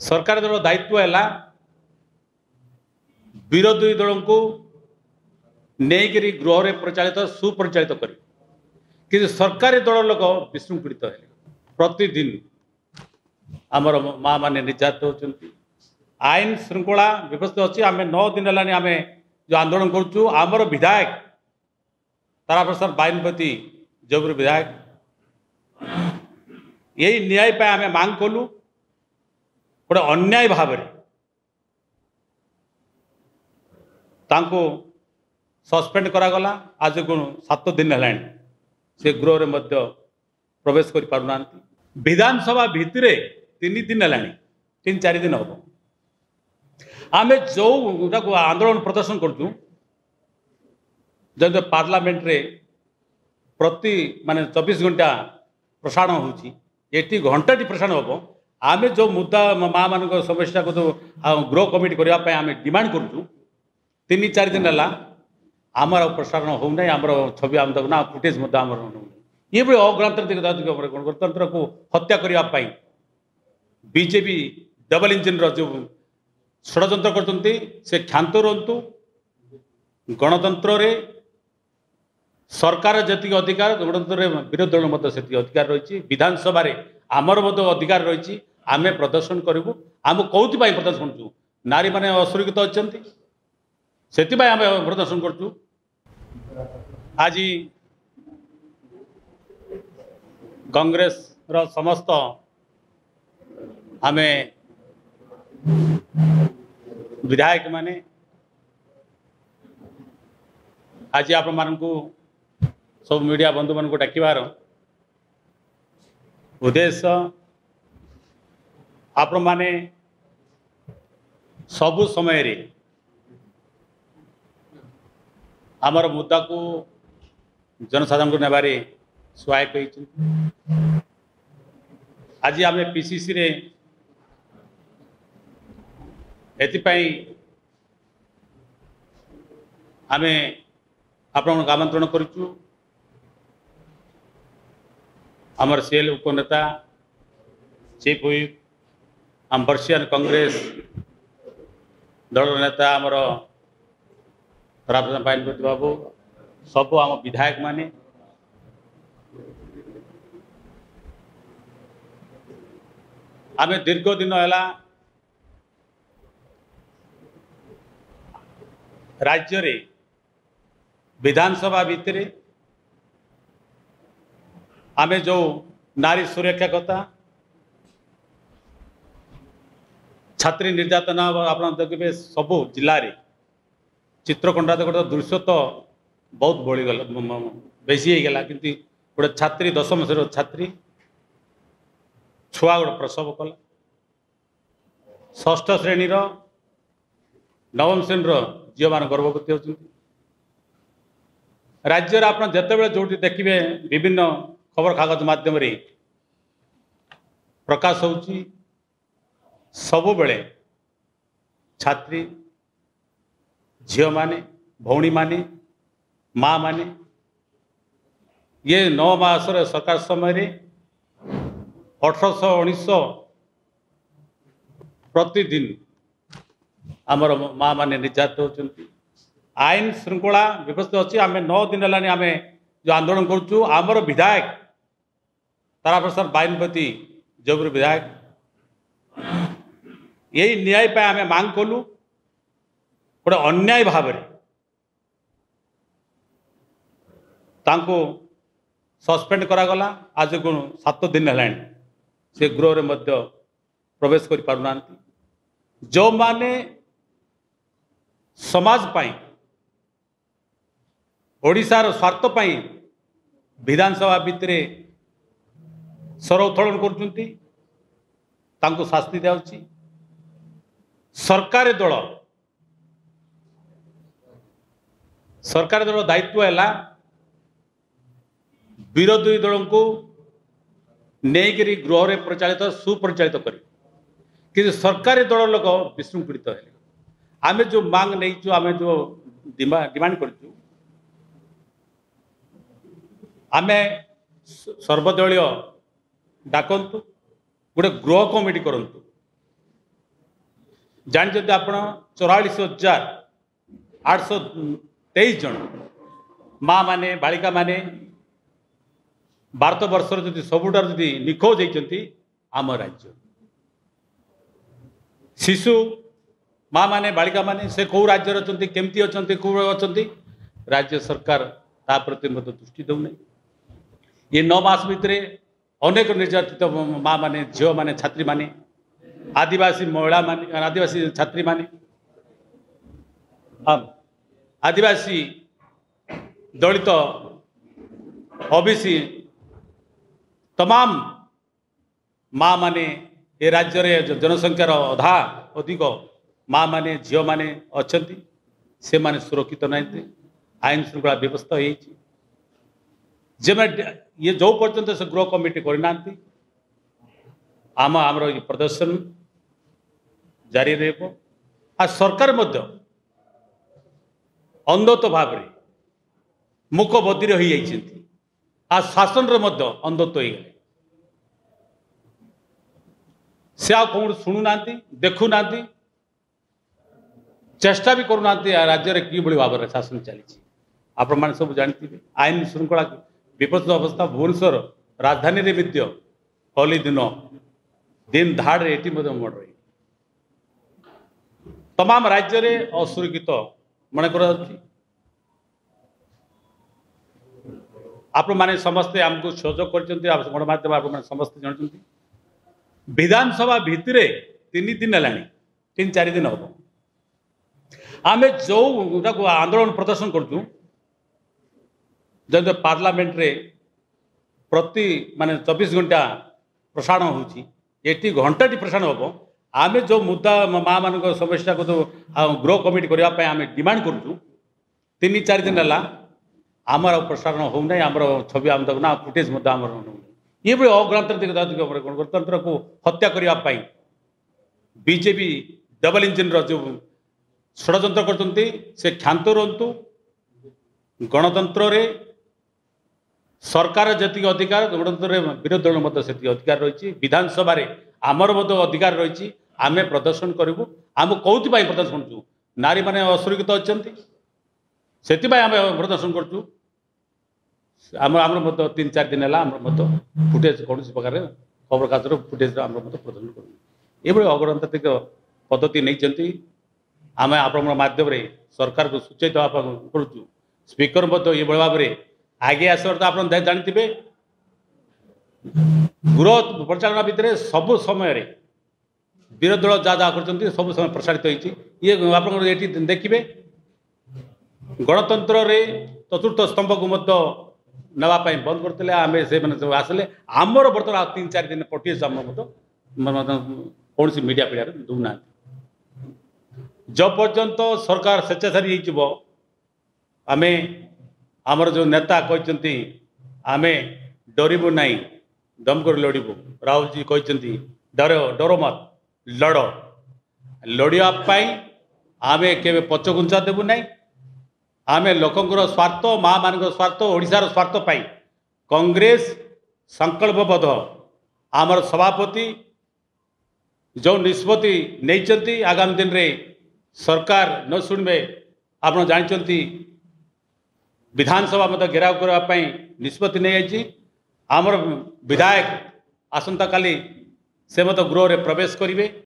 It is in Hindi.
सरकार दल दायित्व है विरोधी दल को नहीं गृह में प्रचालित सुपरिचालित कर कि सरकारी दल लोक विशृंखलित है प्रतिदिन आमर माँ मैंने निर्यात होती आईन श्रृंखला व्यवस्था अच्छी आम 9 दिन है आम जो आंदोलन करुचु आमर विधायक तारा प्रसाद बाइनपति जयपुर विधायक यही न्याय पे आम मांग कलु गोटे अन्याय भाव सस्पेंड करागला आज को 7 दिन है से गृह में प्रवेश कर पारना विधानसभा भितर 3 दिन है 3-4 दिन हम आम जो आंदोलन प्रदर्शन करुँ जब पार्लियामेंट रे प्रति माने 24 घंटा प्रसारण होती घंटाटी प्रसारण हम आम जो मुद्दा माँ मान समस्या को जो गृह कमिटी करने आम डिमांड करुँ 3-4 दिन है आमर प्रसारण होना आमर छवि आम देखना फुटेज आमर ये भी अगणतांत्रिक गणतंत्र को हत्या करने बीजेपी डबल इंजिन जो षड्यंत्र करते से क्षांत रुहतु गणतंत्र रे सरकार जी अधिकार गणतंत्र विरोधी दल से अधिकार रही विधानसभा आमर अधिकार रही आम प्रदर्शन करूँ आम कौन प्रदर्शन करूँ नारी मैंने असुरक्षित अच्छा से आम प्रदर्शन करूँ आज कांग्रेस रो समस्त आम विधायक माने आज आपण मानकु सब मीडिया बंधु मान को डाकिबार उद्देश्य आपण माने सबु समय रे आमर मुद्दा को जनसाधारण को नेबारे सहायक होती आज आम पीसीसी रे एथिपाई आम आपण आमंत्रण करूँ आमर सीएल उपनेता चीफ व्हिप आम बर्षियान कांग्रेस दल नेता आमर रामचंद्र बाइनपति बाबू सब आम विधायक माने आम दीर्घ दिन है राज्य रे विधानसभा भितर आम जो नारी सुरक्षा कथा छात्री निर्यातना आप देखिए सबू जिले में चित्रकोंडा गोटे दृश्य तो बहुत बढ़ीगला बेसी हो गला कि गोटे छात्री 10वीं श्रेणी छात्री छुआ गोटे प्रसव कला 6ठ श्रेणी 9वीं श्रेणी झील मान गर्भवती होती राज्य आप जिते जो देखिए विभिन्न खबर कागज माध्यम प्रकाश होची सबु बेले छात्री झील माने भौणी माने माँ माने ये 9 मास सरकार समय 1800-1900 प्रतिदिन आमर माँ मैंने निर्यात होती आईन श्रृंखला व्यवस्था अच्छी आम 9 दिन है आम जो आंदोलन करुँ आमर विधायक तारा प्रसाद बाइनपति जयपुर विधायक यही न्याय पे आम मांग कलु गोटे अन्याय भाव सस्पेंड करागला आज को 7 दिन है से गृह में प्रवेश कर पारना जो माने समाज पाई ओडिशार स्वार्थ पाई विधानसभा भितर स्वर उत्तोलन कर शास्ति दिया सरकार दल दायित्व है विरोधी दल को नहीं गृह में प्रचालित सुपरिचालित कर कि सरकारी दल लोक विशृंखलित है आम जो मांग नहीं आम जो डिमांड कर आम सर्वदलीय डाकतु गोटे गृह कमिटी करंतु जानते आप 44,823 जन माँ माने बालिका माने भारत वर्षर जदि सबुठार जदि निखोज होती आम राज्य शिशु माँ माने बालिका माने से कौ राज्य अच्छा केमती अच्छा कौ अच्छा राज्य सरकार ता प्रति दृष्टि दौना ये 9 मास भितर अनेक निर्यातित माँ माने झील माने छात्री माने आदिवासी महिला माने आदिवासी छात्री माने आदिवासी दलित ओबीसी तमाम माँ माने ए राज्य रे जनसंख्यार अधा अधिक माँ माने झील माने अच्छा से माने सुरक्षित नहीं आईन श्रृंखला व्यवस्था ये जो पर्यंत से गृह कमिटी करना आमर प्रदर्शन जारी रहा सरकार अंधत्व भाव मुख बधिर हो जाती शासन अंधत्व हो गए से आ कौन शुणुना देखुना चेष्टा भी करूना राज्य में कि भाव में शासन चली आपण मैंने सब जानते आईन श्रृंखला विपद अवस्था भुवनेश्वर राजधानी रे विद्य होली दिन धाड़े ये मर्डर तमाम राज्य रे असुरक्षित मन कर आपण मैंने समस्ते आमको सहयोग कर गणमाध्यम आप समस्ते जानते विधानसभा भितर 3 दिन है 3-4 दिन हम आम जो आंदोलन प्रदर्शन करूँ जब पार्लियामेंट रे प्रति माने 24 घंटा प्रसारण होची एटी घंटाटी प्रसारण हम आम जो मुद्दा माँ मान समस्या को गृह कमिटी करने आम डिमांड करूँ 3-4 दिन है आमर प्रसारण होना आमर छवि आम देखना फुटेज ये भाई अगणतांत्रिक गणतंत्र को हत्या करने बीजेपी डबल इंजिन जो षड्यंत्र करते से क्षांत रुहतु गणतंत्र रे सरकार जी अधिकार गणतंत्र विरोधी दल से अधिकार रही विधानसभा आमर अधिकार रही आम प्रदर्शन करूँ आम कौन प्रदर्शन करूँ नारी मैंने असुरक्षित अच्छा से आम प्रदर्शन करूँ आमर 3-4 दिन है फुटेज कौन प्रकार खबर कागज फुटेज प्रदर्शन करूँ ये अगणतांत्रिक पद्धति नहीं आम आपण माध्यम सरकार को सूचित करूँ स्पीकर ये भाव में आगे आसवर तो आप जानते गृह परिचालना भितर सबु समय विरोधी दल जहाँ जहाँ कर सब समय प्रसारित होती ये आप देखिए गणतंत्र रे चतुर्थ स्तंभ को नापी बंद करते आम से आसले आमर बर्तमान 3-4 दिन पटेज कौन मीडिया पीढ़ा दूना जब पर्यंत सरकार स्वेच्छाचारी आम आमर जो नेता कहते आम डरबू ना दमकर लड़बू राहुल जी कहते डर मत लड़ लड़ापी आम के पचघुंचा देबू ना आम लोकंर स्वार्थ माँ मान स्वार्थ ओडिशार स्वार्थ पाई कांग्रेस संकल्पबद्ध आमर सभापति जो निष्पत्ति नहीं आगामी दिन रे सरकार न शुणवे आप जानते विधानसभा मत घेराव करने निष्पत्ति नहीं आमर विधायक आसंता काली से मत गृह रे प्रवेश करेंगे।